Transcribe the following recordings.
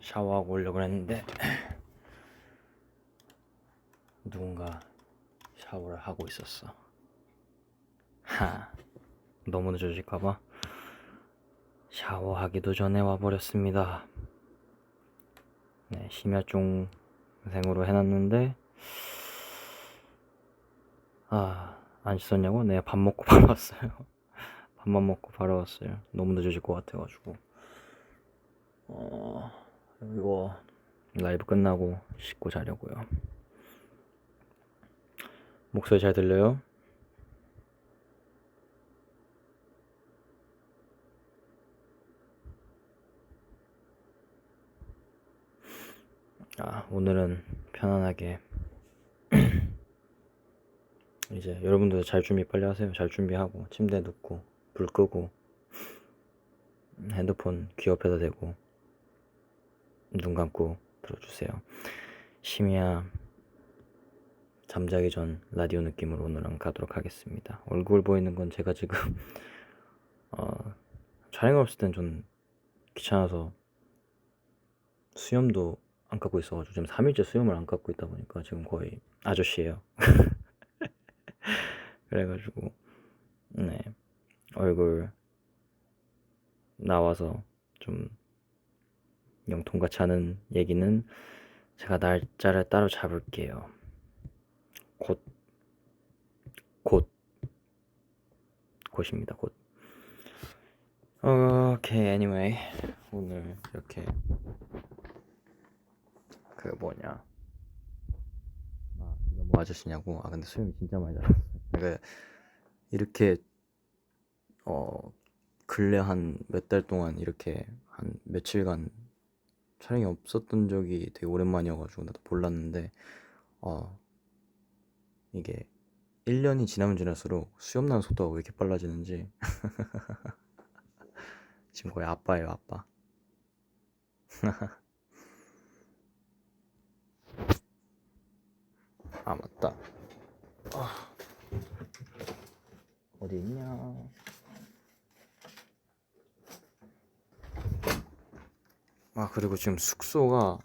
샤워하고 오려고 했는데 누군가 샤워를 하고 있었어. 너무 늦어질까봐 샤워하기도 전에 와버렸습니다. 네, 심야종생으로 해놨는데 안 씻었냐고? 네, 밥 먹고 바로 왔어요. 밥만 먹고 바로 왔어요. 너무 늦어질 것 같아가지고 이거 라이브 끝나고 씻고 자려고요. 목소리 잘 들려요? 오늘은 편안하게 이제 여러분들 잘 준비 빨리 하세요. 잘 준비하고 침대에 눕고 불 끄고 핸드폰 귀 옆에다 대고 눈 감고 들어주세요. 심야 잠자기 전 라디오 느낌으로 오늘은 가도록 하겠습니다. 얼굴 보이는 건 제가 지금 촬영 없을 땐 좀 귀찮아서 수염도 안 깎고 있어가지고 지금 3일째 수염을 안 깎고 있다 보니까 지금 거의 아저씨예요. 그래가지고 네, 얼굴 나와서 좀 영통같이 하는 얘기는 제가 날짜를 따로 잡을게요. 곧입니다. 곧. 오케이, anyway 오늘 이렇게 이거 뭐 아저씨냐고. 근데 수염이 진짜 많이 자랐어요. 그러니까 이렇게 근래 한 몇 달 동안 이렇게 한 며칠간 촬영이 없었던 적이 되게 오랜만이어가지고 나도 몰랐는데 이게 1년이 지나면 지날수록 수염 나는 속도가 왜 이렇게 빨라지는지 지금 거의 아빠예요, 아빠. 맞다. 어디 있냐? 그리고 지금 숙소가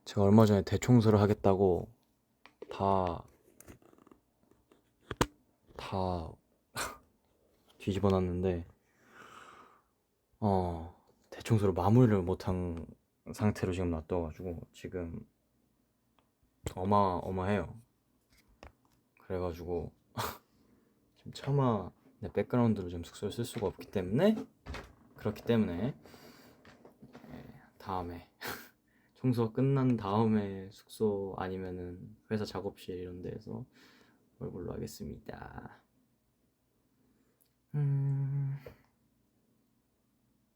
제가 얼마 전에 대청소를 하겠다고 다 뒤집어 놨는데 대청소를 마무리를 못한 상태로 지금 놔둬가지고 지금 어마어마해요. 그래가지고 지금 차마 내 백그라운드로 지금 숙소를 쓸 수가 없기 때문에 다음에 청소가 끝난 다음에 숙소 아니면은 회사 작업실 이런 데에서 얼굴로 하겠습니다.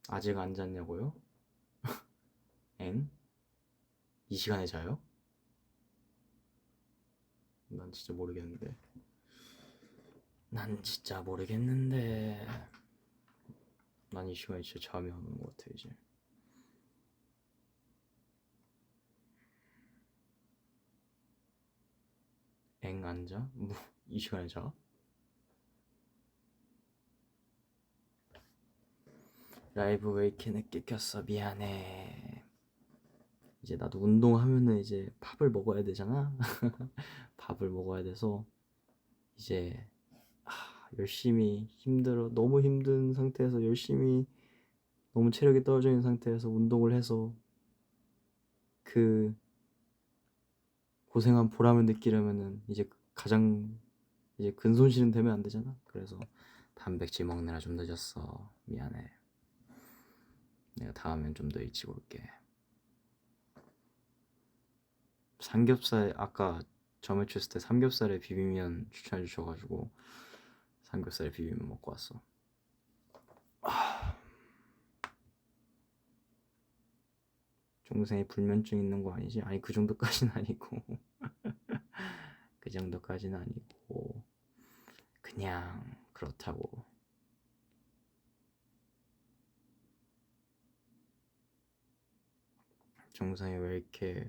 아직 안 잤냐고요? 엥? 이 시간에 자요? 난 진짜 모르겠는데. 난 이 시간에 진짜 잠이 안 오는 것 같아 이제. 엥, 안 자? 뭐 이 시간에 자? 라이브 왜 이렇게 늦게 켰어? 미안해. 이제 나도 운동하면은 이제 밥을 먹어야 되잖아. 밥을 먹어야 돼서 이제 열심히 너무 힘든 상태에서 열심히 너무 체력이 떨어져 있는 상태에서 운동을 해서 그 고생한 보람을 느끼려면은 이제 가장 이제 근손실은 되면 안 되잖아. 그래서 단백질 먹느라 좀 늦었어. 미안해. 내가 다음엔 좀 더 일찍 올게. 삼겹살 아까 점에 쳤을 때 삼겹살에 비빔면 추천해 주셔가지고 삼겹살에 비빔면 먹고 왔어. 종생에 불면증 있는 거 아니지? 아니, 그 정도까지는 아니고 그 정도까지는 아니고 그냥 그렇다고. 정상이 왜 이렇게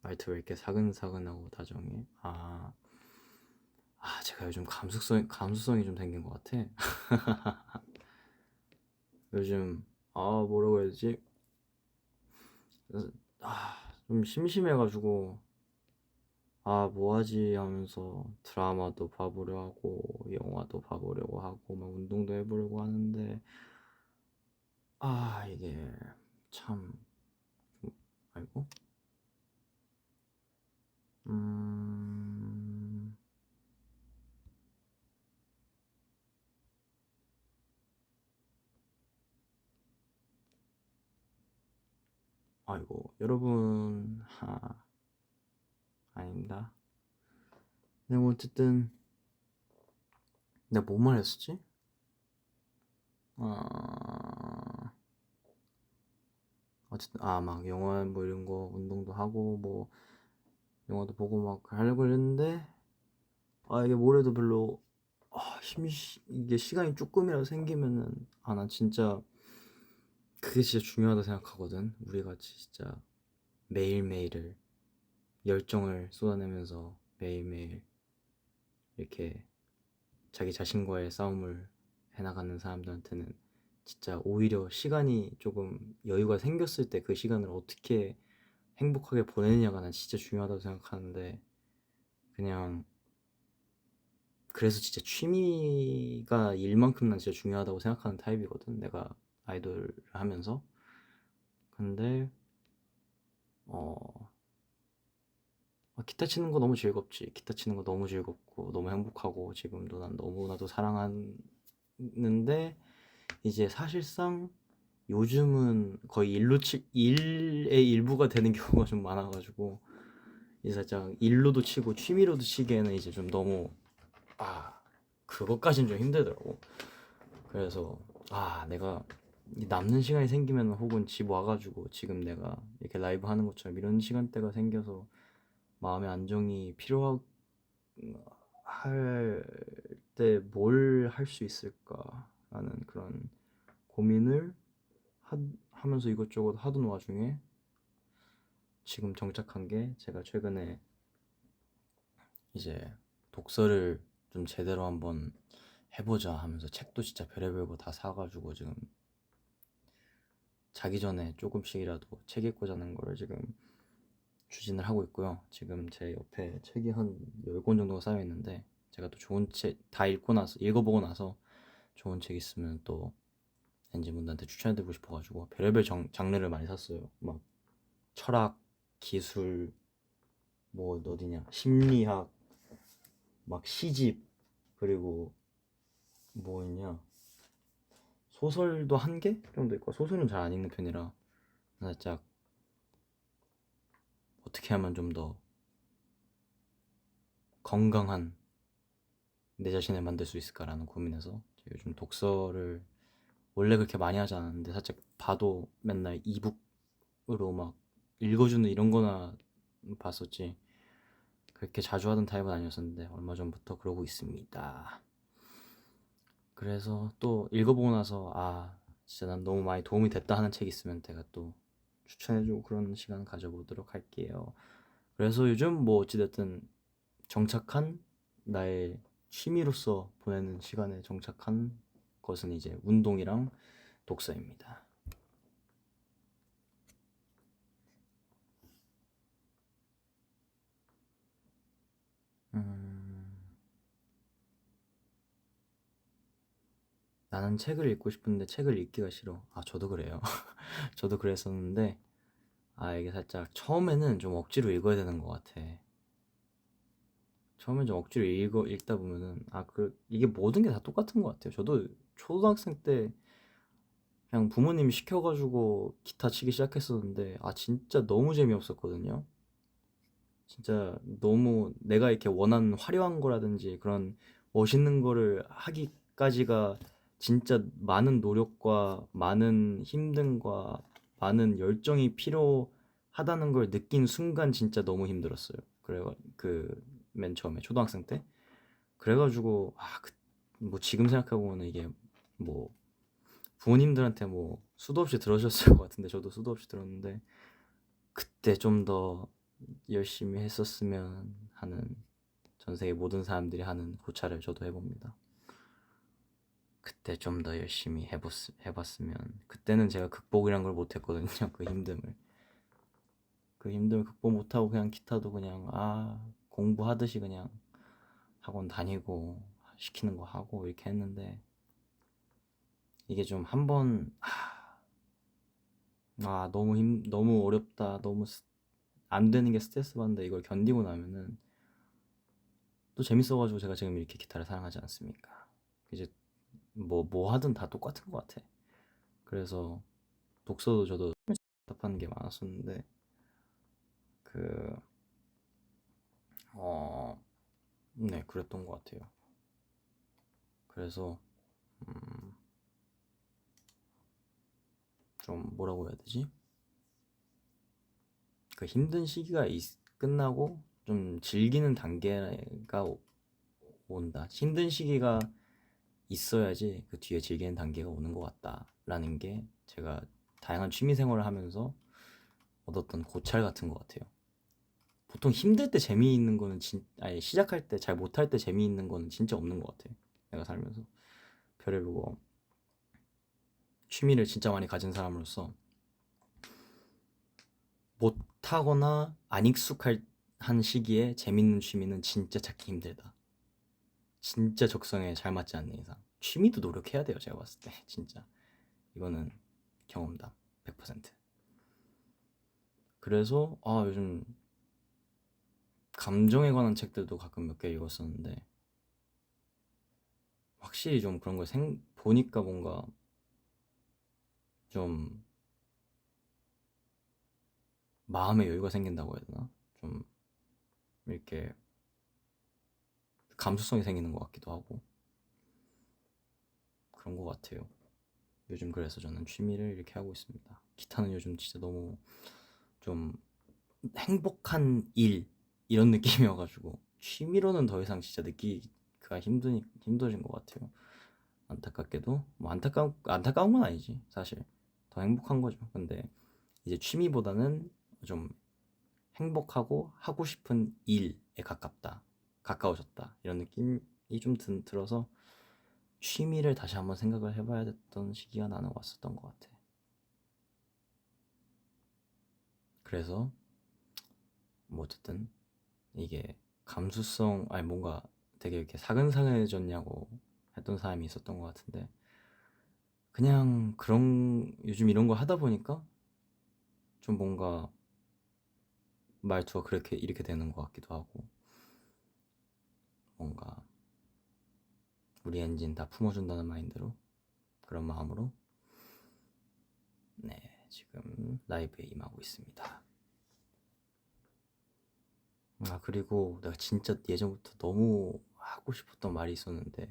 말투 왜 이렇게 사근사근하고 다정해? 제가 요즘 감수성이 좀 생긴 것 같아. 요즘 뭐라고 해야 되지? 그래서 좀 심심해가지고 뭐하지 하면서 드라마도 봐보려 하고 영화도 봐보려고 하고 막 운동도 해보려고 하는데 이게 참 아이고 음 아이고 여러분 아닙니다. 네, 뭐 어쨌든 내가 뭐 말했었지? 어쨌든 막 영화 뭐 이런 거 운동도 하고 뭐 영화도 보고 막 하려고 했는데 이게 뭐래도 별로 이게 시간이 조금이라도 생기면은 난 진짜 그게 진짜 중요하다 생각하거든. 우리 같이 진짜 매일매일을 열정을 쏟아내면서 매일매일 이렇게 자기 자신과의 싸움을 해나가는 사람들한테는 진짜 오히려 시간이 조금 여유가 생겼을 때 그 시간을 어떻게 행복하게 보내느냐가 난 진짜 중요하다고 생각하는데 그냥 그래서 진짜 취미가 일만큼 난 진짜 중요하다고 생각하는 타입이거든. 내가 아이돌을 하면서. 근데 어 기타 치는 거 너무 즐겁지. 기타 치는 거 너무 즐겁고 너무 행복하고 지금도 난 너무나도 사랑하는데 이제 사실상 요즘은 거의 일의 일부가 되는 경우가 좀 많아가지고 이제 살짝 일로도 치고 취미로도 치기에는 이제 좀 너무 그것까진 좀 힘들더라고. 그래서 내가 남는 시간이 생기면 혹은 집 와가지고 지금 내가 이렇게 라이브 하는 것처럼 이런 시간대가 생겨서 마음의 안정이 필요할 때 뭘 할 수 있을까라는 그런 고민을 하면서 이것저것 하던 와중에 지금 정착한 게 제가 최근에 이제 독서를 좀 제대로 한번 해보자 하면서 책도 진짜 별의별 거 다 사가지고 지금 자기 전에 조금씩이라도 책 읽고 자는 거를 지금 추진을 하고 있고요. 지금 제 옆에 책이 한 10권 정도가 쌓여 있는데 제가 또 좋은 책 다 읽어보고 나서 좋은 책 있으면 또 왠지 분들한테 추천해드리고 싶어가지고 별의별 장르를 많이 샀어요. 막 철학, 기술, 뭐 어디냐 심리학, 막 시집, 그리고 뭐 있냐 소설도 한 개 정도 있고 소설은 잘 안 읽는 편이라 살짝 어떻게 하면 좀 더 건강한 내 자신을 만들 수 있을까라는 고민에서 요즘 독서를 원래 그렇게 많이 하지 않았는데 살짝 봐도 맨날 이북으로 막 읽어주는 이런 거나 봤었지 그렇게 자주 하던 타입은 아니었었는데 얼마 전부터 그러고 있습니다. 그래서 또 읽어보고 나서 진짜 난 너무 많이 도움이 됐다 하는 책 있으면 제가 또 추천해주고 그런 시간 가져보도록 할게요. 그래서 요즘 뭐 어찌됐든 정착한 나의 취미로서 보내는 시간에 정착한 것은 이제 운동이랑 독서입니다. 음, 나는 책을 읽고 싶은데 책을 읽기가 싫어. 저도 그래요. 저도 그랬었는데 이게 살짝 처음에는 좀 억지로 읽어야 되는 것 같아. 처음엔 좀 억지로 읽다 보면은 이게 모든 게 다 똑같은 것 같아요. 저도 초등학생 때 그냥 부모님이 시켜가지고 기타 치기 시작했었는데 진짜 너무 재미없었거든요. 진짜 너무 내가 이렇게 원하는 화려한 거라든지 그런 멋있는 거를 하기까지가 진짜 많은 노력과 많은 힘듦과 많은 열정이 필요하다는 걸 느낀 순간 진짜 너무 힘들었어요. 맨 처음에 초등학생 때. 그래가지고 뭐 지금 생각해보면 이게 뭐 부모님들한테 뭐 수도 없이 들어주셨을 것 같은데 저도 수도 없이 들었는데 그때 좀 더 열심히 했었으면 하는 전 세계 모든 사람들이 하는 고찰을 저도 해봅니다. 그때 좀 더 열심히 해봤으면 그때는 제가 극복이란 걸 못했거든요. 그 힘듦을. 그 힘듦을 극복 못하고 그냥 기타도 그냥 공부하듯이 그냥 학원 다니고 시키는 거 하고 이렇게 했는데, 이게 좀 한번 너무 어렵다, 안 되는 게 스트레스 받는데 이걸 견디고 나면은 또 재밌어가지고 제가 지금 이렇게 기타를 사랑하지 않습니까? 이제 뭐 하든 다 똑같은 것 같아. 그래서 독서도 저도 답답한 게 많았었는데, 그 네, 그랬던 것 같아요. 그래서 좀 뭐라고 해야 되지? 그 힘든 시기가 끝나고 좀 즐기는 단계가 온다. 힘든 시기가 있어야지 그 뒤에 즐기는 단계가 오는 것 같다라는 게 제가 다양한 취미 생활을 하면서 얻었던 고찰 같은 것 같아요. 보통 힘들 때 재미있는 거는 아니, 시작할 때 잘 못할 때 재미있는 거는 진짜 없는 것 같아요. 내가 살면서 별의별 취미를 진짜 많이 가진 사람으로서 못하거나 안 익숙한 시기에 재밌는 취미는 진짜 찾기 힘들다. 진짜 적성에 잘 맞지 않는 이상 취미도 노력해야 돼요. 제가 봤을 때 진짜 이거는 경험담 100%. 그래서 요즘 감정에 관한 책들도 가끔 몇 개 읽었었는데, 확실히 좀 그런 걸 보니까 뭔가 좀 마음의 여유가 생긴다고 해야 되나? 좀 이렇게 감수성이 생기는 것 같기도 하고 그런 것 같아요. 요즘 그래서 저는 취미를 이렇게 하고 있습니다. 기타는 요즘 진짜 너무 좀 행복한 일 이런 느낌이어가지고 취미로는 더 이상 진짜 느끼기가 힘들어진 것 같아요. 안타깝게도 뭐 안타까운 건 아니지 사실. 더 행복한 거죠. 근데 이제 취미보다는 좀 행복하고 하고 싶은 일에 가까워졌다 이런 느낌이 좀 들어서 취미를 다시 한번 생각을 해봐야 됐던 시기가 나는 왔었던 것 같아. 그래서 뭐 어쨌든 이게 감수성 아니 뭔가 되게 이렇게 사근사근해졌냐고 했던 사람이 있었던 것 같은데, 그냥 요즘 이런 거 하다 보니까 좀 뭔가 말투가 그렇게 이렇게 되는 것 같기도 하고, 뭔가 우리 엔진 다 품어준다는 마인드로, 그런 마음으로 네, 지금 라이브에 임하고 있습니다. 그리고 내가 진짜 예전부터 너무 하고 싶었던 말이 있었는데,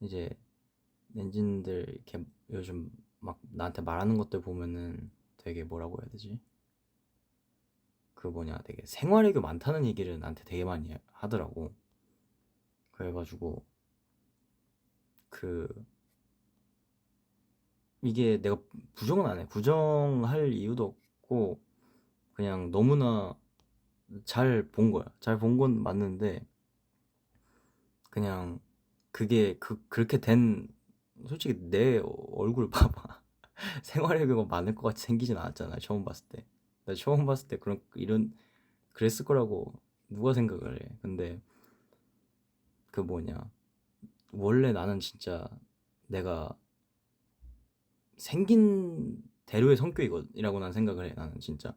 이제 엔진들 이렇게 요즘 막 나한테 말하는 것들 보면은 되게 뭐라고 해야 되지? 되게 생활애교 많다는 얘기를 나한테 되게 많이 하더라고. 그래가지고 그 이게 내가 부정은 안 해. 부정할 이유도 없고 그냥 너무나 잘 본 거야. 잘 본 건 맞는데, 그냥 그게 그렇게 된, 솔직히 내 얼굴 봐봐. 생활애교가 많을 것 같이 생기진 않았잖아. 처음 봤을 때. 나 처음 봤을 때 그랬을 거라고 누가 생각을 해. 근데 그 원래 나는 진짜 내가 생긴 대로의 성격이라고 난 생각을 해. 나는 진짜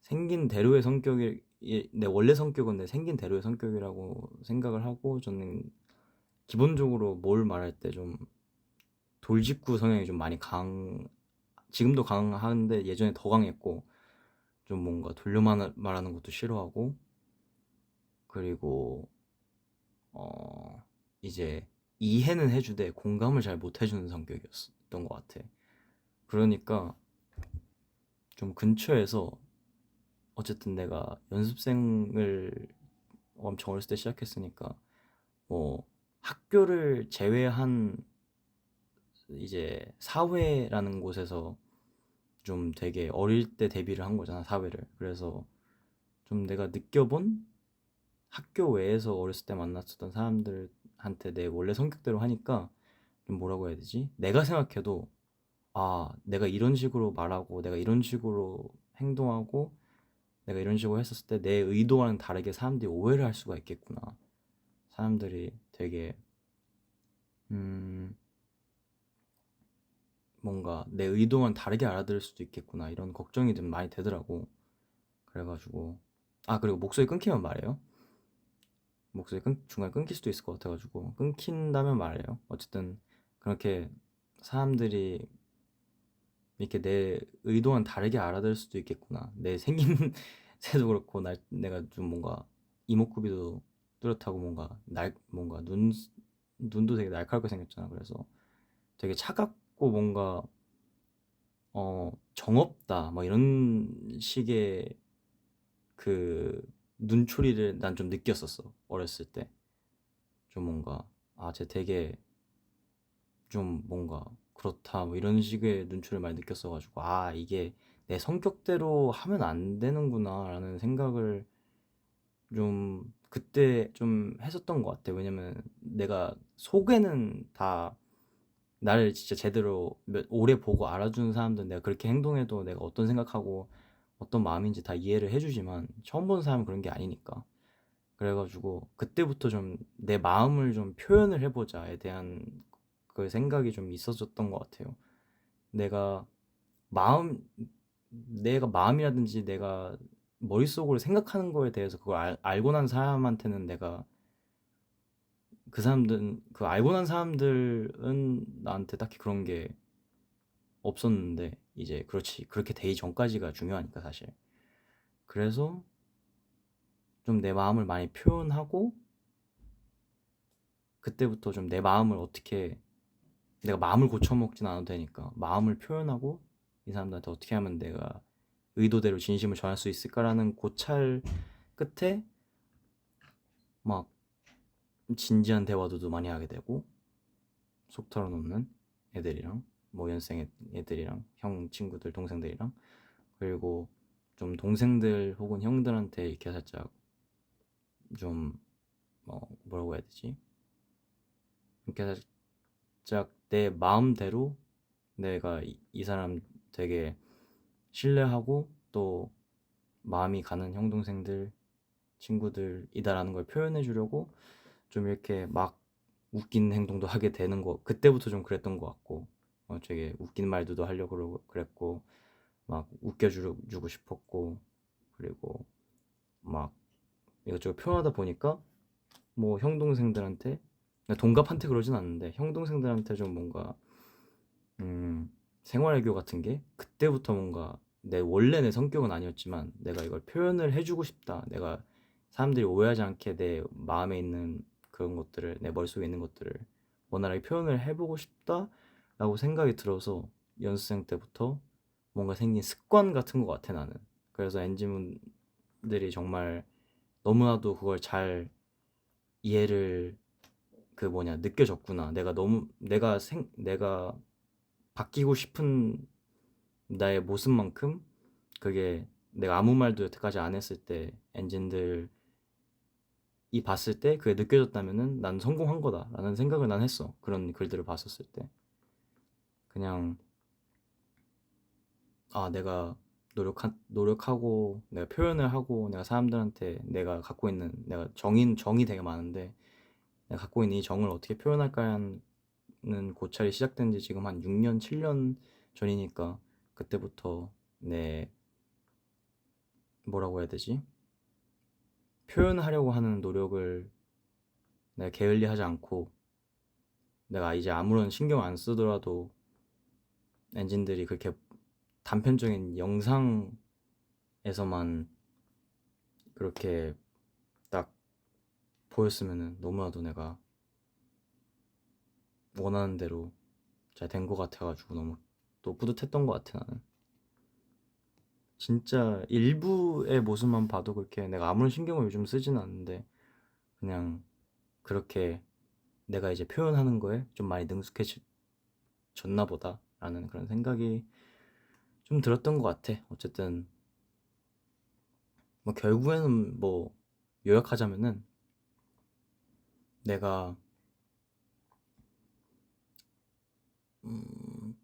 생긴 대로의 성격이 내 원래 성격은 내 생긴 대로의 성격이라고 생각을 하고, 저는 기본적으로 뭘 말할 때 좀 돌직구 성향이 좀 많이 지금도 강한데 예전에 더 강했고, 좀 뭔가 돌려 말하는 것도 싫어하고, 그리고 이제 이해는 해주되 공감을 잘 못 해주는 성격이었던 것 같아. 그러니까 좀 근처에서, 어쨌든 내가 연습생을 엄청 어렸을 때 시작했으니까 뭐 학교를 제외한 이제 사회라는 곳에서 좀 되게 어릴 때 데뷔를 한 거잖아, 사회를. 그래서 좀 내가 느껴본 학교 외에서 어렸을 때 만났었던 사람들한테 내 원래 성격대로 하니까 좀 뭐라고 해야 되지? 내가 생각해도 내가 이런 식으로 말하고 내가 이런 식으로 행동하고 내가 이런 식으로 했었을 때 내 의도와는 다르게 사람들이 오해를 할 수가 있겠구나. 사람들이 되게 뭔가 내 의도와는 다르게 알아들을 수도 있겠구나, 이런 걱정이 좀 많이 되더라고. 그래가지고 그리고 목소리 끊기면 말해요. 중간에 끊길 수도 있을 것 같아가지고 끊긴다면 말해요. 어쨌든 그렇게 사람들이 이렇게 내 의도와는 다르게 알아들을 수도 있겠구나. 내 생긴 새도 그렇고 내가 좀 뭔가 이목구비도 뚜렷하고 뭔가 눈도 되게 날카롭게 생겼잖아. 그래서 되게 차갑고 뭔가 정없다 막 이런 식의 그 눈초리를 난 좀 느꼈었어, 어렸을 때. 좀 뭔가 쟤 되게 좀 뭔가 그렇다 뭐 이런 식의 눈초리를 많이 느꼈어가지고 이게 내 성격대로 하면 안 되는구나 라는 생각을 좀 그때 좀 했었던 것 같아. 왜냐면 내가 속에는 다 나를 진짜 제대로 오래 보고 알아주는 사람들은 내가 그렇게 행동해도 내가 어떤 생각하고 어떤 마음인지 다 이해를 해주지만 처음 보는 사람은 그런 게 아니니까. 그래가지고 그때부터 좀 내 마음을 좀 표현을 해보자에 대한 그 생각이 좀 있었던 것 같아요. 내가 마음 내가 마음이라든지 내가 머릿속으로 생각하는 거에 대해서 그걸 알고 난 사람한테는 내가 그 알고 난 사람들은 나한테 딱히 그런 게 없었는데, 이제 그렇지, 그렇게 되기 전까지가 중요하니까 사실. 그래서 좀 내 마음을 많이 표현하고, 그때부터 좀 내 마음을 어떻게, 내가 마음을 고쳐먹진 않아도 되니까 마음을 표현하고 이 사람들한테 어떻게 하면 내가 의도대로 진심을 전할 수 있을까라는 고찰 끝에 막 진지한 대화도 많이 하게 되고, 속 털어놓는 애들이랑 뭐 연생 애들이랑 형 친구들 동생들이랑, 그리고 좀 동생들 혹은 형들한테 이렇게 살짝 좀 뭐라고 해야 되지? 이렇게 살짝 내 마음대로 내가 이 사람 되게 신뢰하고 또 마음이 가는 형 동생들 친구들이다라는 걸 표현해 주려고 좀 이렇게 막 웃긴 행동도 하게 되는 거, 그때부터 좀 그랬던 것 같고, 되게 웃긴 말도 하려고 그랬고 막 웃겨주고 싶었고, 그리고 막 이것저것 표현하다 보니까 뭐 형 동생들한테, 동갑한테 그러진 않는데 형 동생들한테 좀 뭔가 생활애교 같은 게 그때부터 뭔가 원래 내 성격은 아니었지만 내가 이걸 표현을 해주고 싶다, 내가 사람들이 오해하지 않게 내 마음에 있는 그런 것들을, 내 머릿속에 있는 것들을 원활하게 표현을 해보고 싶다 라고 생각이 들어서 연습생 때부터 뭔가 생긴 습관 같은 것 같아 나는. 그래서 엔지분들이 정말 너무나도 그걸 잘 이해를 느껴졌구나. 내가 바뀌고 싶은 나의 모습만큼 그게 내가 아무 말도 여태까지 안 했을 때 엔진들이 봤을 때 그게 느껴졌다면은 난 성공한 거다라는 생각을 난 했어. 그런 글들을 봤었을 때 그냥 내가 노력하고 내가 표현을 하고 내가 사람들한테 내가 갖고 있는, 내가 정이 되게 많은데 내가 갖고 있는 이 정을 어떻게 표현할까 하는 고찰이 시작된 지 지금 한 6년, 7년 전이니까, 그때부터 내 뭐라고 해야 되지? 표현하려고 하는 노력을 내가 게을리하지 않고, 내가 이제 아무런 신경 안 쓰더라도 엔진들이 그렇게 단편적인 영상에서만 그렇게 딱 보였으면은 너무나도 내가 원하는 대로 잘 된 것 같아가지고 너무 또 뿌듯했던 것 같아 나는. 진짜 일부의 모습만 봐도 그렇게 내가 아무런 신경을 요즘 쓰지는 않는데 그냥 그렇게 내가 이제 표현하는 거에 좀 많이 능숙해졌나 보다 라는 그런 생각이 좀 들었던 것 같아. 어쨌든 뭐 결국에는 뭐 요약하자면은 내가 음,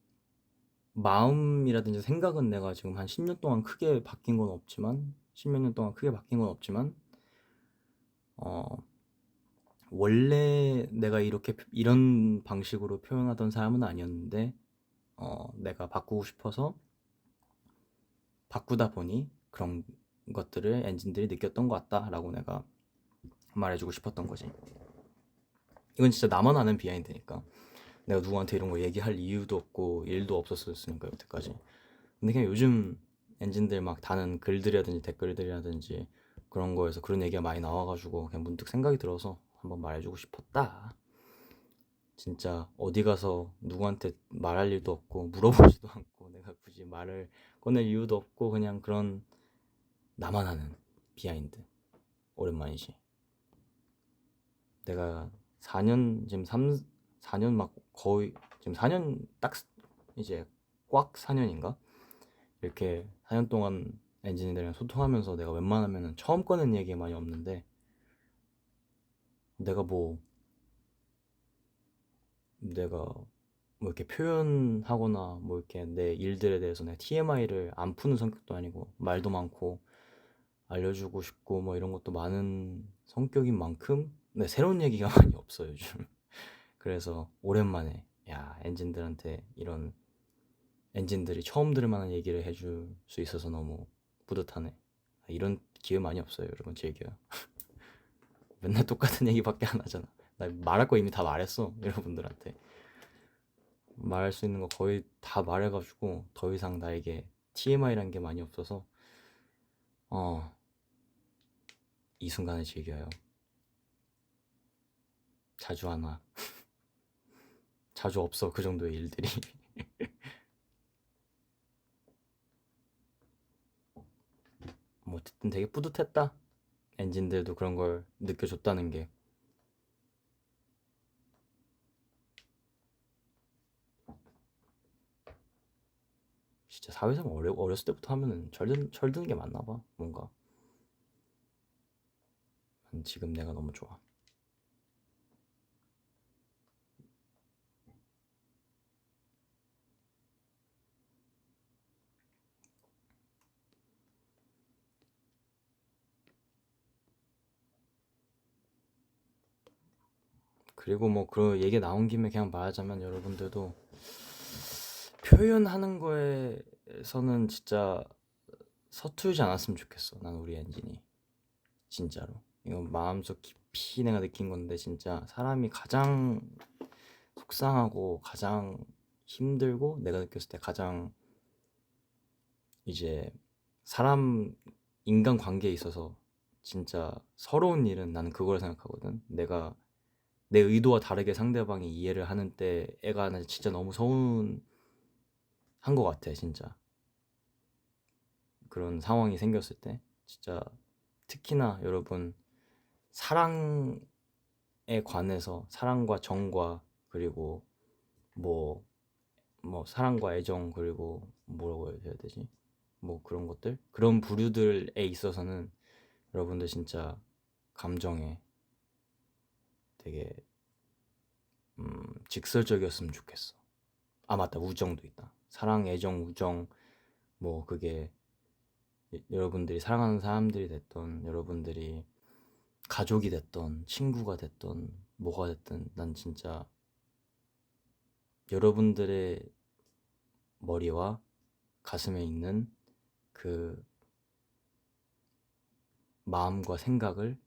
마음이라든지 생각은 내가 지금 한 10년 동안 크게 바뀐 건 없지만 10몇 년 동안 크게 바뀐 건 없지만 어 원래 내가 이렇게 이런 방식으로 표현하던 사람은 아니었는데 내가 바꾸고 싶어서 바꾸다 보니 그런 것들을 엔진들이 느꼈던 것 같다라고 내가 말해주고 싶었던 거지. 이건 진짜 나만 아는 비하인드니까 내가 누구한테 이런 거 얘기할 이유도 없고 일도 없었으니까 여태까지. 근데 그냥 요즘 엔진들 막 다는 글들이라든지 댓글들이라든지 그런 거에서 그런 얘기가 많이 나와가지고 그냥 문득 생각이 들어서 한번 말해주고 싶었다. 진짜 어디 가서 누구한테 말할 일도 없고 물어보지도 않고 내가 굳이 말을 꺼낼 이유도 없고 그냥 그런 나만 아는 비하인드 오랜만이지. 내가 4년 지금 4년 막 거의 지금 4년 딱 이제 꽉 4년인가 이렇게 4년 동안 엔지니어들이랑 소통하면서 내가 웬만하면 처음 꺼낸 얘기 많이 없는데 내가 뭐 이렇게 표현하거나 뭐 이렇게 내 일들에 대해서 내가 TMI를 안 푸는 성격도 아니고 말도 많고 알려주고 싶고 뭐 이런 것도 많은 성격인 만큼 새로운 얘기가 많이 없어 요즘. 그래서 오랜만에 야 엔진들한테 이런 엔진들이 처음 들을 만한 얘기를 해줄 수 있어서 너무 뿌듯하네. 이런 기회 많이 없어요 여러분. 즐겨요. 맨날 똑같은 얘기밖에 안 하잖아. 나 말할 거 이미 다 말했어 여러분들한테. 말할 수 있는 거 거의 다 말해가지고 더 이상 나에게 TMI란 게 많이 없어서 이 순간을 즐겨요. 자주 안 와. 자주 없어 그 정도의 일들이. 뭐 어쨌든 되게 뿌듯했다. 엔진들도 그런 걸 느껴줬다는 게. 진짜 사회생활 어렸을 때부터 하면은 철드는 게 맞나 봐. 뭔가 지금 내가 너무 좋아. 그리고 뭐 그런 얘기 나온 김에 그냥 말하자면 여러분들도 표현하는 거에서는 진짜 서투르지 않았으면 좋겠어. 난 우리 엔진이 진짜로 이건 마음속 깊이 내가 느낀 건데 진짜 사람이 가장 속상하고 가장 힘들고 내가 느꼈을 때 가장 이제 사람 인간 관계에 있어서 진짜 서러운 일은 나는 그걸 생각하거든. 내가 내 의도와 다르게 상대방이 이해를 하는 때 애가 나 진짜 너무 서운한 것 같아 진짜. 그런 상황이 생겼을 때 진짜 특히나 여러분 사랑에 관해서 사랑과 정과 그리고 뭐 사랑과 애정 그리고 뭐라고 해야 되지? 뭐 그런 것들 그런 부류들에 있어서는 여러분들 진짜 감정에 되게 직설적이었으면 좋겠어. 아 맞다 우정도 있다. 사랑 애정 우정 뭐 그게 여러분들이 사랑하는 사람들이 됐던 여러분들이 가족이 됐던 친구가 됐던 뭐가 됐든 난 진짜 여러분들의 머리와 가슴에 있는 그 마음과 생각을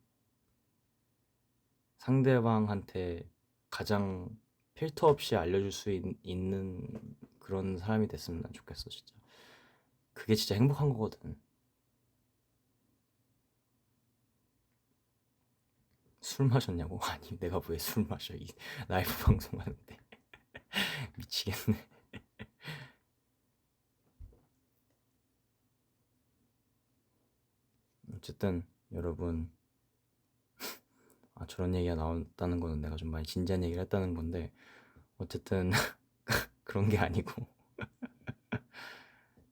상대방한테 가장 필터 없이 알려줄 수 있는 그런 사람이 됐으면 난 좋겠어 진짜. 그게 진짜 행복한 거거든. 술 마셨냐고? 아니 내가 왜 술 마셔 이 라이브 방송하는데. 미치겠네. 어쨌든 여러분 저런 얘기가 나왔다는 거는 내가 좀 많이 진지한 얘기를 했다는 건데 어쨌든 그런 게 아니고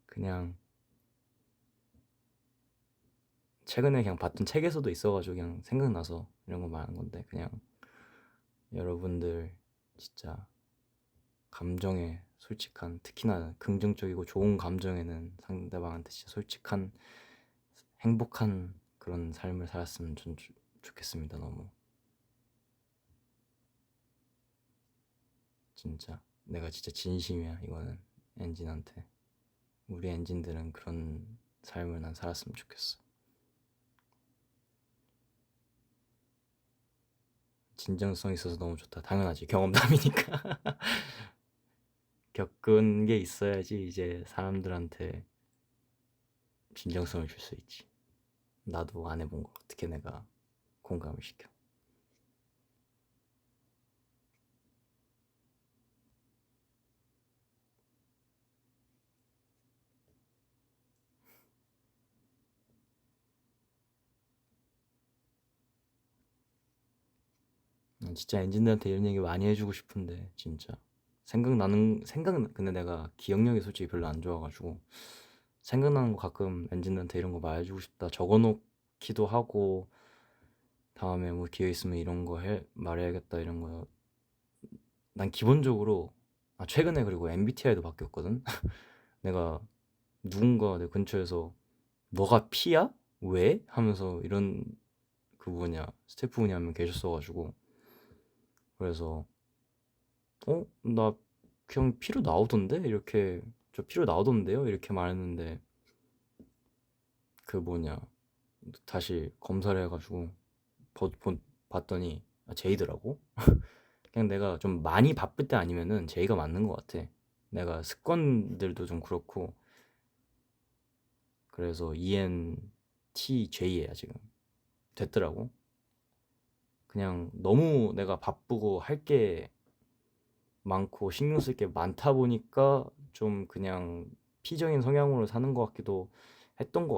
그냥 최근에 그냥 봤던 책에서도 있어가지고 그냥 생각나서 이런 거 말하는 건데 그냥 여러분들 진짜 감정에 솔직한, 특히나 긍정적이고 좋은 감정에는 상대방한테 진짜 솔직한 행복한 그런 삶을 살았으면 전 좋겠습니다. 너무 진짜 내가 진짜 진심이야. 이거는 엔진한테, 우리 엔진들은 그런 삶을 난 살았으면 좋겠어. 진정성 있어서 너무 좋다. 당연하지, 경험담이니까. 겪은 게 있어야지 이제 사람들한테 진정성을 줄 수 있지. 나도 안 해본 거 어떻게 내가 공감을 시켜. 진짜 엔진들한테 이런 얘기 많이 해주고 싶은데 진짜 근데 내가 기억력이 솔직히 별로 안 좋아가지고 생각나는 거 가끔 엔진들한테 이런 거 말해주고 싶다 적어놓기도 하고, 다음에 뭐 기회 있으면 이런 거 말해야겠다 이런 거. 난 기본적으로 최근에 그리고 MBTI도 바뀌었거든. 내가 누군가 내 근처에서 너가 P야? 왜? 하면서 이런 그 뭐냐 스태프분이 한 명 계셨어가지고, 그래서 나 그냥 P로 나오던데 이렇게, 저 P로 나오던데요 이렇게 말했는데, 그 뭐냐 다시 검사를 해가지고 봤더니 J더라고. 그냥 내가 좀 많이 바쁠 때 아니면은 J가 맞는 것 같아. 내가 습관들도 좀 그렇고. 그래서 ENTJ야 지금 됐더라고. 그냥 너무 내가 바쁘고 할 게 많고 신경 쓸 게 많다 보니까 좀 그냥 P적인 성향으로 사는 것 같기도 했던 것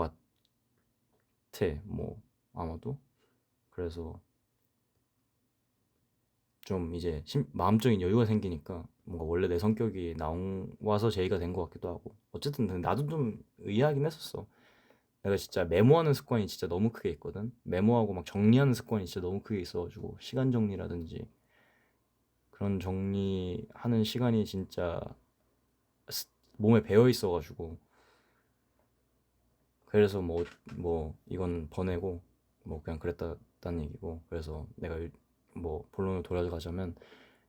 같아. 뭐 아마도. 그래서 좀 이제 마음적인 여유가 생기니까 뭔가 원래 내 성격이 나와서 J가 된 것 같기도 하고. 어쨌든 나도 좀 의아하긴 했었어. 내가 진짜 메모하는 습관이 진짜 너무 크게 있거든. 메모하고 막 정리하는 습관이 진짜 너무 크게 있어가지고, 시간 정리라든지 그런 정리하는 시간이 진짜 몸에 배어 있어가지고. 그래서 뭐 이건 버내고 뭐 그냥 그랬다는 얘기고. 그래서 내가 뭐 본론을 돌아가자면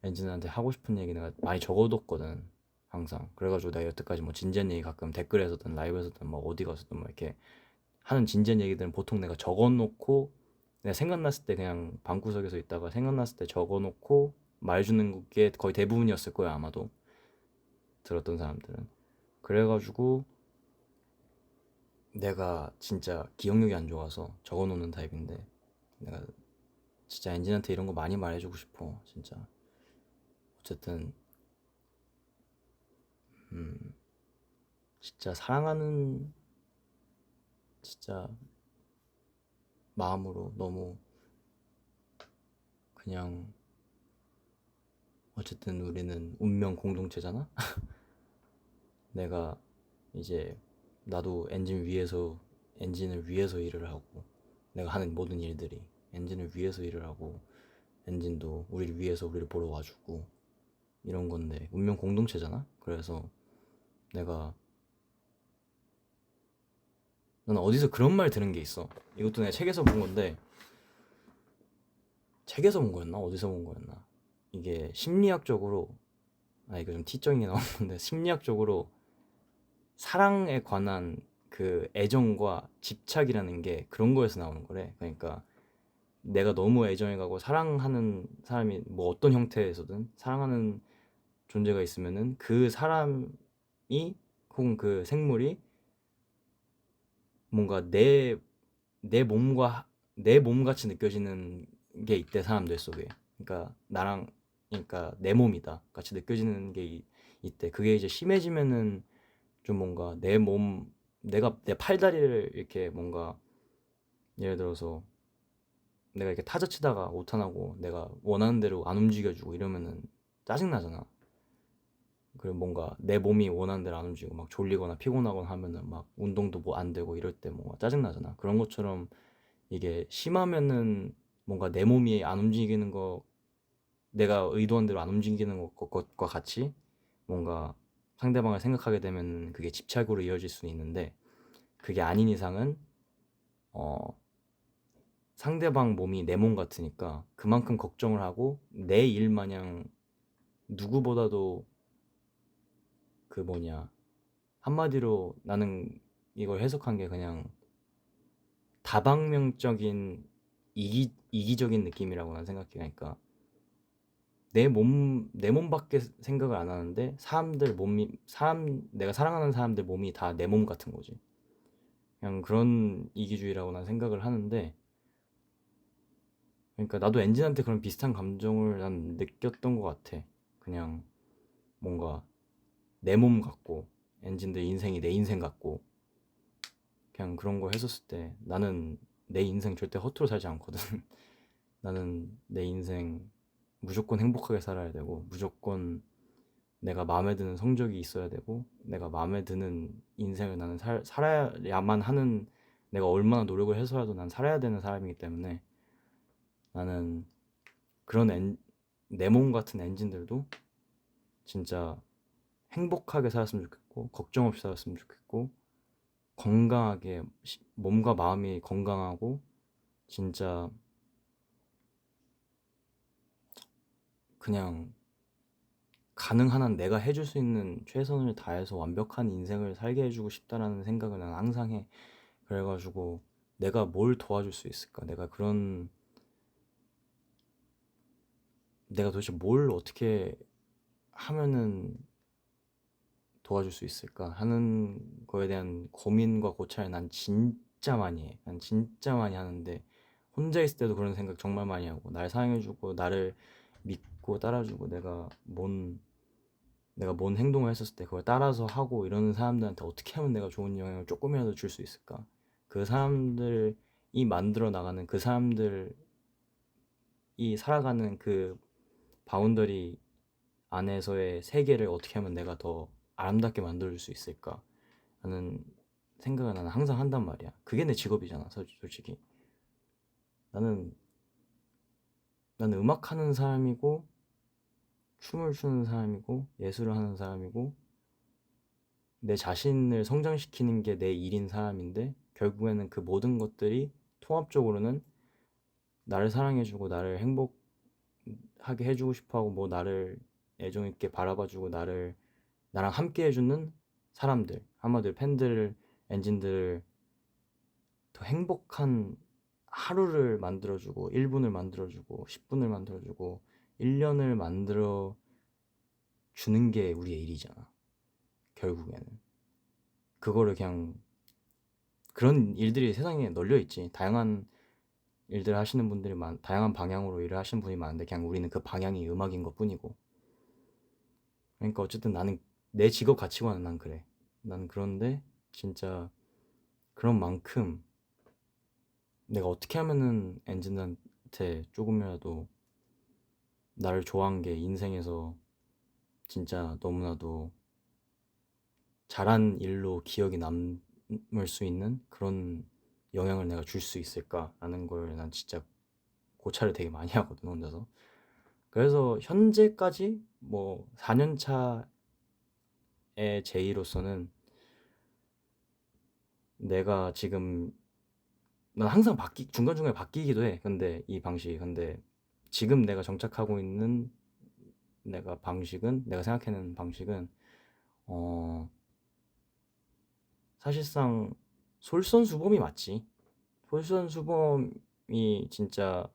엔진한테 하고 싶은 얘기 내가 많이 적어뒀거든 항상. 그래가지고 내가 여태까지 뭐 진지한 얘기 가끔 댓글에서든 라이브에서든 뭐 어디 가서든 뭐 이렇게 하는 진지한 얘기들은 보통 내가 적어놓고, 내가 생각났을 때 그냥 방구석에서 있다가 생각났을 때 적어놓고 말해주는 게 거의 대부분이었을 거야 아마도, 들었던 사람들은. 그래가지고 내가 진짜 기억력이 안 좋아서 적어놓는 타입인데, 내가 진짜 엔진한테 이런 거 많이 말해주고 싶어 진짜. 어쨌든 음 진짜 사랑하는, 진짜 마음으로 너무 그냥, 어쨌든 우리는 운명 공동체잖아. 내가 이제 나도 엔진을 위해서 일을 하고, 내가 하는 모든 일들이 엔진을 위해서 일을 하고, 엔진도 우리를 위해서 우리를 보러 와주고 이런 건데 운명 공동체잖아. 그래서 내가, 난 어디서 그런 말 들은 게 있어. 이것도 내가 책에서 본 건데, 책에서 본 거였나 어디서 본 거였나, 이게 심리학적으로, 이거 좀 T적인 게 나오는데, 심리학적으로 사랑에 관한 그 애정과 집착이라는 게 그런 거에서 나오는 거래. 그러니까 내가 너무 애정해 가고 사랑하는 사람이 뭐 어떤 형태에서든 사랑하는 존재가 있으면은 그 사람이 혹은 그 생물이 뭔가 내 몸과 내 몸같이 느껴지는 게 있대 사람들 속에. 그러니까 나랑, 그러니까 내 몸이다 같이 느껴지는 게 있대. 그게 이제 심해지면은 좀 뭔가 내가 내 팔다리를 이렇게 뭔가, 예를 들어서 내가 이렇게 타자 치다가 오타나고 내가 원하는 대로 안 움직여주고 이러면은 짜증나잖아. 그리고 뭔가 내 몸이 원하는 대로 안 움직이고 막 졸리거나 피곤하거나 하면은 막 운동도 뭐 안 되고 이럴 때 뭔가 짜증나잖아. 그런 것처럼 이게 심하면은 뭔가 내 몸이 안 움직이는 거, 내가 의도한 대로 안 움직이는 것과 같이 뭔가 상대방을 생각하게 되면 그게 집착으로 이어질 수는 있는데, 그게 아닌 이상은 어 상대방 몸이 내 몸 같으니까 그만큼 걱정을 하고, 내 일 마냥 누구보다도 그 뭐냐, 한마디로 나는 이걸 해석한 게 그냥 다방면적인 이기적인 느낌이라고 난 생각해. 그러니까 내 몸밖에 생각을 안 하는데 사람들 몸이, 내가 사랑하는 사람들 몸이 다 내 몸 같은 거지. 그냥 그런 이기주의라고 난 생각을 하는데, 그러니까 나도 엔진한테 그런 비슷한 감정을 난 느꼈던 것 같아. 그냥 뭔가 내 몸 같고, 엔진들 인생이 내 인생 같고, 그냥 그런 거 했었을 때 나는 내 인생 절대 허투루 살지 않거든. 나는 내 인생 무조건 행복하게 살아야 되고, 무조건 내가 마음에 드는 성적이 있어야 되고, 내가 마음에 드는 인생을 나는 살아야만 하는, 내가 얼마나 노력을 해서라도 난 살아야 되는 사람이기 때문에, 나는 그런 내 몸 같은 엔진들도 진짜 행복하게 살았으면 좋겠고, 걱정 없이 살았으면 좋겠고, 건강하게, 몸과 마음이 건강하고, 진짜 그냥 가능한 한 내가 해줄 수 있는 최선을 다해서 완벽한 인생을 살게 해주고 싶다라는 생각을 난 항상 해. 그래가지고 내가 뭘 도와줄 수 있을까? 내가 도대체 뭘 어떻게 하면은 도와줄 수 있을까 하는 거에 대한 고민과 고찰을 난 진짜 많이 해. 난 진짜 많이 하는데, 혼자 있을 때도 그런 생각 정말 많이 하고, 날 사랑해주고 나를 믿고 따라주고, 내가 뭔 행동을 했었을 때 그걸 따라서 하고 이러는 사람들한테 어떻게 하면 내가 좋은 영향을 조금이라도 줄 수 있을까? 그 사람들이 만들어 나가는, 그 사람들이 살아가는 그 바운더리 안에서의 세계를 어떻게 하면 내가 더 아름답게 만들어줄 수 있을까 하는 생각을 나는 항상 한단 말이야. 그게 내 직업이잖아, 솔직히. 나는 음악하는 사람이고, 춤을 추는 사람이고, 예술을 하는 사람이고, 내 자신을 성장시키는 게 내 일인 사람인데, 결국에는 그 모든 것들이 통합적으로는 나를 사랑해주고 나를 행복하게 해주고 싶어하고, 뭐 나를 애정있게 바라봐주고 나랑 함께 해주는 사람들, 한마디로 팬들, 엔진들을 더 행복한 하루를 만들어주고, 1분을 만들어주고, 10분을 만들어주고, 1년을 만들어주는 게 우리의 일이잖아, 결국에는. 그거를 그냥, 그런 일들이 세상에 널려 있지. 다양한 일들 하시는 분들이 다양한 방향으로 일을 하시는 분이 많은데, 그냥 우리는 그 방향이 음악인 것 뿐이고. 그러니까 어쨌든 나는 내 직업 가치관은 난 그래. 난 그런데 진짜 그런 만큼 내가 어떻게 하면은 엔진한테 조금이라도 나를 좋아한 게 인생에서 진짜 너무나도 잘한 일로 기억이 남을 수 있는 그런 영향을 내가 줄 수 있을까라는 걸 난 진짜 고찰을 되게 많이 하거든, 혼자서. 그래서 현재까지 뭐 4년 차의 제이로서는, 내가 지금, 난 항상 중간중간에 바뀌기도 해. 근데 이 방식이, 근데 지금 내가 정착하고 있는 내가 생각해낸 방식은, 어, 사실상 솔선수범이 맞지. 솔선수범이 진짜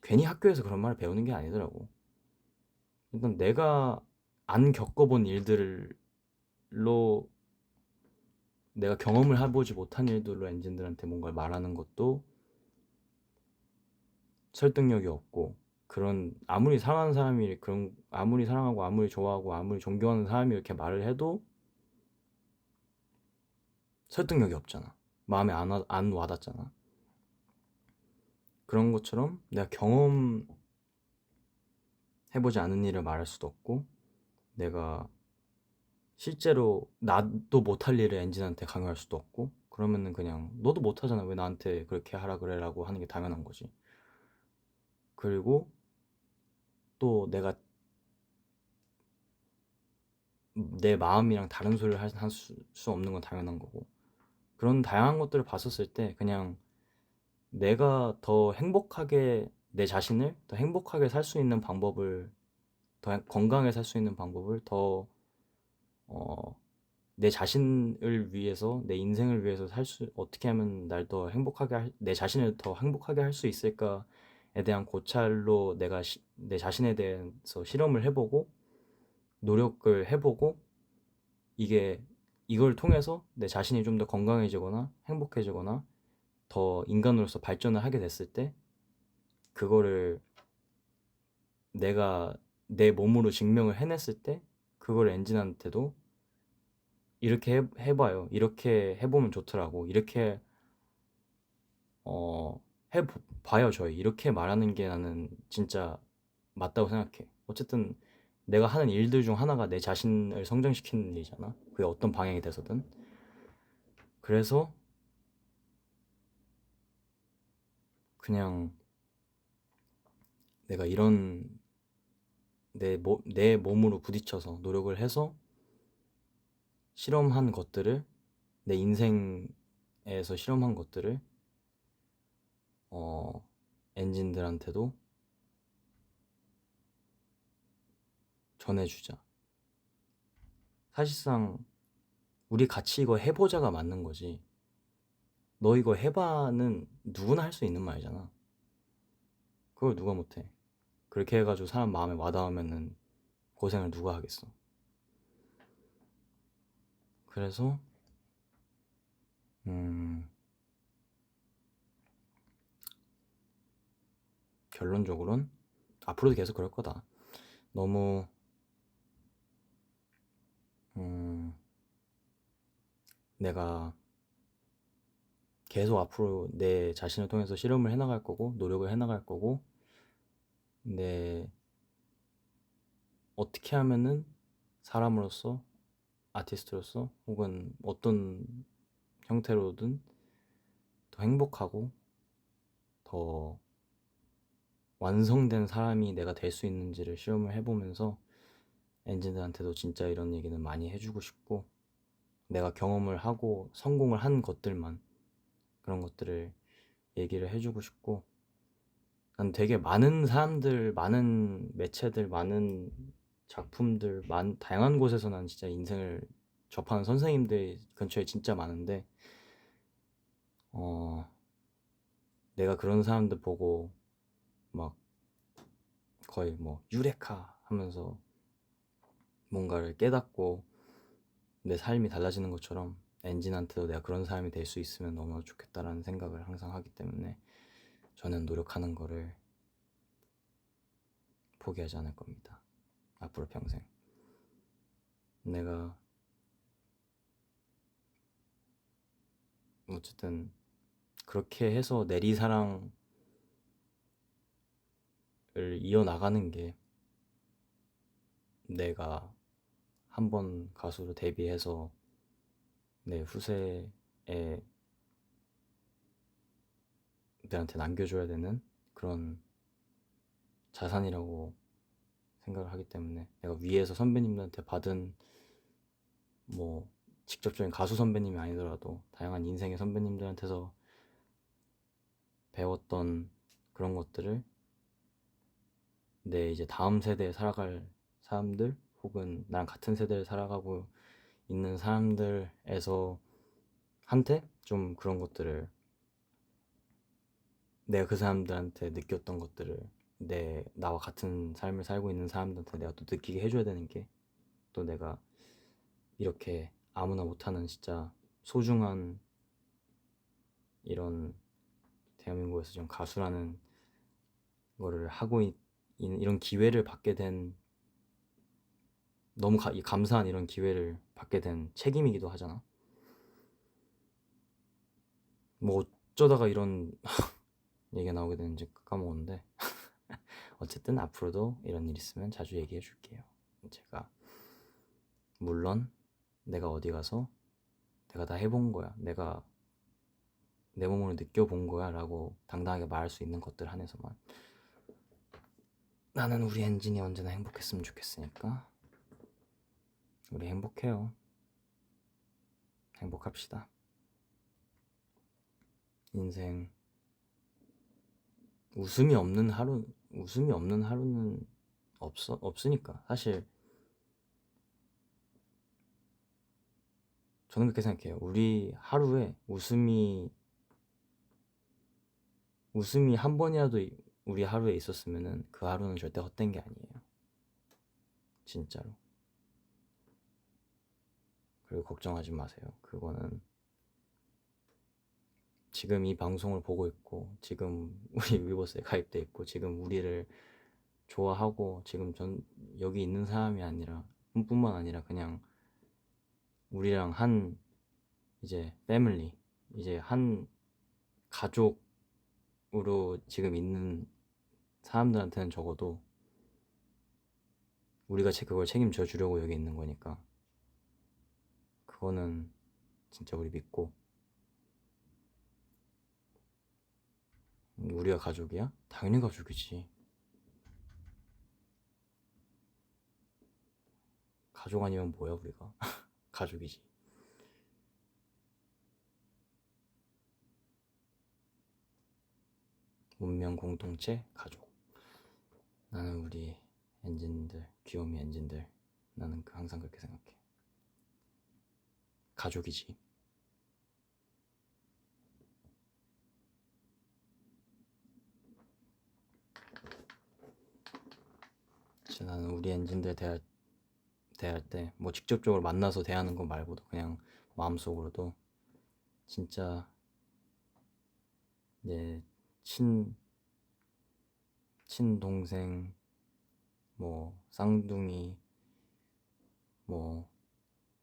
괜히 학교에서 그런 말을 배우는 게 아니더라고. 일단 내가 안 겪어본 일들로, 내가 경험을 해보지 못한 일들로 엔진들한테 뭔가를 말하는 것도 설득력이 없고, 그런, 아무리 사랑하는 사람이, 그런, 아무리 사랑하고 아무리 좋아하고 아무리 존경하는 사람이 이렇게 말을 해도 설득력이 없잖아. 마음에 안 와닿잖아. 그런 것처럼 내가 경험해보지 않은 일을 말할 수도 없고, 내가 실제로 나도 못할 일을 엔진한테 강요할 수도 없고, 그러면은 그냥 너도 못하잖아, 왜 나한테 그렇게 하라 그래라고 하는 게 당연한 거지. 그리고 또 내가 내 마음이랑 다른 소리를 할 수 없는 건 당연한 거고, 그런 다양한 것들을 봤었을 때 그냥 내가 더 행복하게, 내 자신을 더 행복하게 살 수 있는 방법을, 더 건강하게 살 수 있는 방법을 더 어, 내 자신을 위해서, 내 인생을 위해서 어떻게 하면 내 자신을 더 행복하게 할 수 있을까에 대한 고찰로 내 자신에 대해서 실험을 해보고 노력을 해보고, 이게 이걸 통해서 내 자신이 좀 더 건강해지거나 행복해지거나 더 인간으로서 발전을 하게 됐을 때, 그거를 내가 내 몸으로 증명을 해냈을 때, 그걸 엔진한테도 이렇게 해봐요, 이렇게 해보면 좋더라고, 이렇게 해봐요, 저희 이렇게 말하는 게 나는 진짜 맞다고 생각해. 어쨌든 내가 하는 일들 중 하나가 내 자신을 성장시키는 일이잖아, 그게 어떤 방향이 돼서든. 그래서 그냥 내가 이런 내 몸으로 부딪혀서 노력을 해서 실험한 것들을, 내 인생에서 실험한 것들을 어, 엔진들한테도 전해주자. 사실상 우리 같이 이거 해보자가 맞는 거지. 너 이거 해봐는 누구나 할 수 있는 말이잖아. 그걸 누가 못해. 그렇게 해가지고 사람 마음에 와닿으면은 고생을 누가 하겠어. 그래서 결론적으로는 앞으로도 계속 그럴 거다. 너무 내가 계속 앞으로 내 자신을 통해서 실험을 해나갈 거고 노력을 해나갈 거고, 내 어떻게 하면은 사람으로서, 아티스트로서, 혹은 어떤 형태로든 더 행복하고 더 완성된 사람이 내가 될 수 있는지를 실험을 해보면서 엔진들한테도 진짜 이런 얘기는 많이 해주고 싶고, 내가 경험을 하고 성공을 한 것들만, 그런 것들을 얘기를 해주고 싶고, 난 되게 많은 사람들, 많은 매체들, 많은 작품들, 다양한 곳에서 난 진짜 인생을 접하는 선생님들 근처에 진짜 많은데, 어, 내가 그런 사람들 보고 막 거의 뭐 유레카 하면서 뭔가를 깨닫고 내 삶이 달라지는 것처럼 엔진한테도 내가 그런 사람이 될 수 있으면 너무 좋겠다라는 생각을 항상 하기 때문에 저는 노력하는 거를 포기하지 않을 겁니다. 앞으로 평생. 내가 어쨌든 그렇게 해서 내리사랑을 이어나가는 게, 내가 한번 가수로 데뷔해서 내 후세에 들한테 남겨줘야 되는 그런 자산이라고 생각을 하기 때문에, 내가 위에서 선배님들한테 받은, 뭐 직접적인 가수 선배님이 아니더라도 다양한 인생의 선배님들한테서 배웠던 그런 것들을 내 이제 다음 세대에 살아갈 사람들, 혹은 나랑 같은 세대를 살아가고 있는 사람들에서 한테 좀 그런 것들을, 내가 그 사람들한테 느꼈던 것들을 나와 같은 삶을 살고 있는 사람들한테 내가 또 느끼게 해줘야 되는 게, 또 내가 이렇게 아무나 못하는 진짜 소중한 이런 대한민국에서 좀 가수라는 거를 하고 이런 기회를 받게 된, 너무 감사한 이런 기회를 받게 된 책임이기도 하잖아. 뭐 어쩌다가 이런 얘기가 나오게 되는지 까먹었는데 어쨌든 앞으로도 이런 일 있으면 자주 얘기해 줄게요. 제가 물론 내가 어디 가서 내가 다 해본 거야, 내가 내 몸으로 느껴본 거야 라고 당당하게 말할 수 있는 것들 한해서만, 나는 우리 엔진이 언제나 행복했으면 좋겠으니까 우리 행복해요. 행복합시다. 인생 웃음이 없는 하루는 없으니까. 사실 저는 그렇게 생각해요. 우리 하루에 웃음이 한 번이라도 우리 하루에 있었으면은 그 하루는 절대 헛된 게 아니에요. 진짜로. 그리고 걱정하지 마세요. 그거는 지금 이 방송을 보고 있고, 지금 우리 위버스에 가입돼 있고, 지금 우리를 좋아하고, 지금 전 여기 있는 사람이 아니라 뿐만 아니라 그냥 우리랑 한 이제 패밀리, 이제 한 가족으로 지금 있는 사람들한테는 적어도 우리가 그걸 책임져 주려고 여기 있는 거니까, 그거는 진짜 우리 믿고. 우리가 가족이야? 당연히 가족이지. 가족 아니면 뭐야 우리가. 가족이지. 운명 공동체 가족. 나는 우리 엔진들, 귀요미 엔진들, 나는 항상 그렇게 생각해. 가족이지. 진짜 나는 우리 엔진들 대할 때 뭐 직접적으로 만나서 대하는 거 말고도 그냥 마음속으로도 진짜 내 친동생, 뭐 쌍둥이, 뭐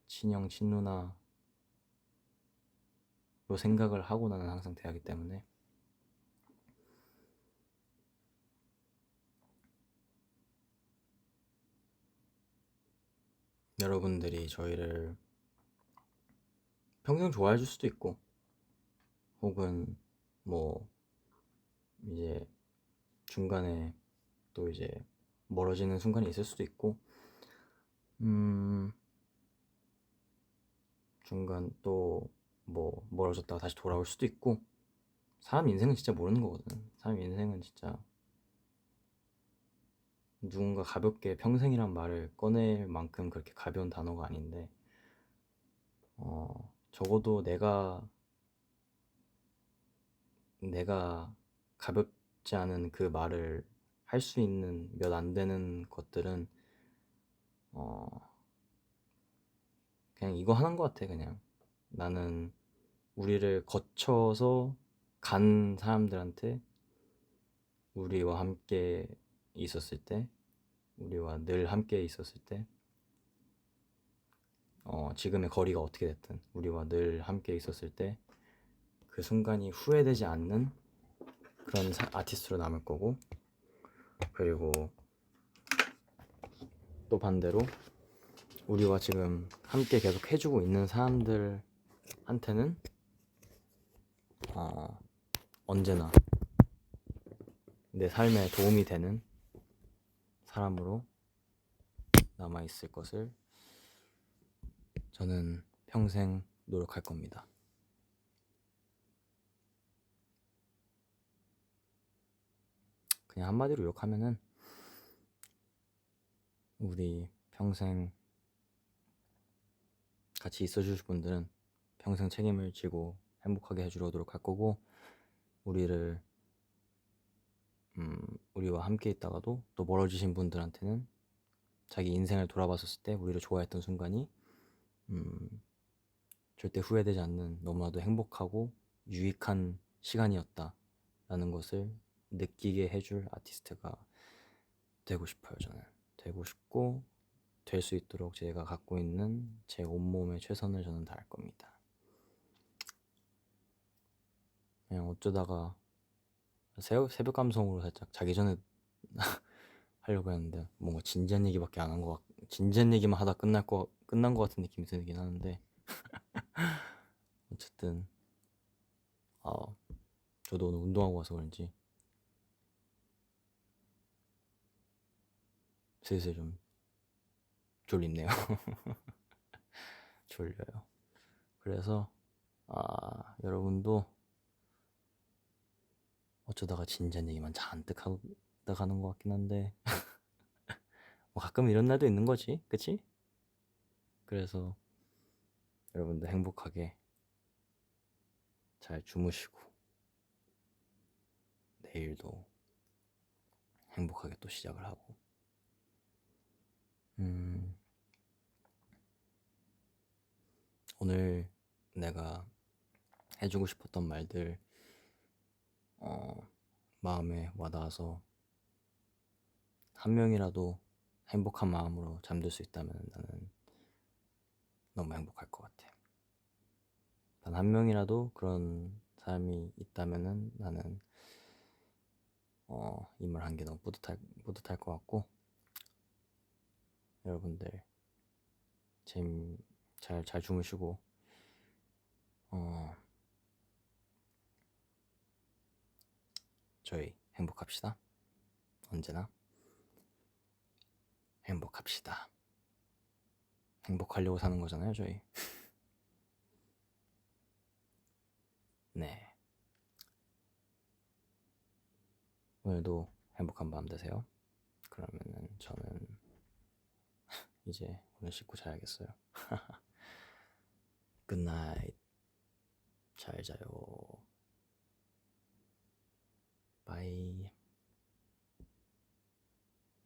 친형 친누나로 생각을 하고 나는 항상 대하기 때문에 여러분들이 저희를 평생 좋아해 줄 수도 있고, 혹은 뭐 이제 중간에 또 이제 멀어지는 순간이 있을 수도 있고, 중간 또 뭐 멀어졌다가 다시 돌아올 수도 있고. 사람 인생은 진짜 모르는 거거든. 사람 인생은 진짜 누군가 가볍게 평생이란 말을 꺼낼 만큼 그렇게 가벼운 단어가 아닌데, 적어도 내가 가볍지 않은 그 말을 할 수 있는 몇 안 되는 것들은 그냥 이거 하는 것 같아. 그냥 나는 우리를 거쳐서 간 사람들한테 우리와 함께 있었을 때, 우리와 늘 함께 있었을 때, 지금의 거리가 어떻게 됐든 우리와 늘 함께 있었을 때 그 순간이 후회되지 않는 그런 아티스트로 남을 거고, 그리고 또 반대로 우리와 지금 함께 계속 해주고 있는 사람들한테는 언제나 내 삶에 도움이 되는 사람으로 남아있을 것을 저는 평생 노력할 겁니다. 그냥 한마디로 욕하면은 우리 평생 같이 있어주실 분들은 평생 책임을 지고 행복하게 해주려 노력할 거고, 우리와 함께 있다가도 또 멀어지신 분들한테는 자기 인생을 돌아봤을 때 우리를 좋아했던 순간이 절대 후회되지 않는 너무나도 행복하고 유익한 시간이었다라는 것을 느끼게 해줄 아티스트가 되고 싶어요. 저는 되고 싶고, 될 수 있도록 제가 갖고 있는 제 온몸의 최선을 저는 다할 겁니다. 그냥 어쩌다가 새벽 감성으로 살짝 자기 전에 하려고 했는데 뭔가 진지한 얘기밖에 안 한 거 진지한 얘기만 하다 끝난 거 같은 느낌이 들긴 하는데 어쨌든 저도 오늘 운동하고 와서 그런지 슬슬 좀 졸립네요. 졸려요. 그래서 여러분도 어쩌다가 진지한 얘기만 잔뜩 하고 가는 것 같긴 한데 뭐 가끔 이런 날도 있는 거지, 그치? 그래서 여러분도 행복하게 잘 주무시고 내일도 행복하게 또 시작을 하고 오늘 내가 해주고 싶었던 말들 마음에 와닿아서 한 명이라도 행복한 마음으로 잠들 수 있다면 나는 너무 행복할 것 같아. 단 한 명이라도 그런 사람이 있다면은 나는 이 말 한 게 너무 뿌듯할 것 같고 여러분들 잘 주무시고 저희 행복합시다. 언제나 행복합시다. 행복하려고 사는 거잖아요, 저희. 네. 오늘도 행복한 밤 되세요. 그러면은 저는 이제 오늘 씻고 자야겠어요. 굿나잇. 잘 자요.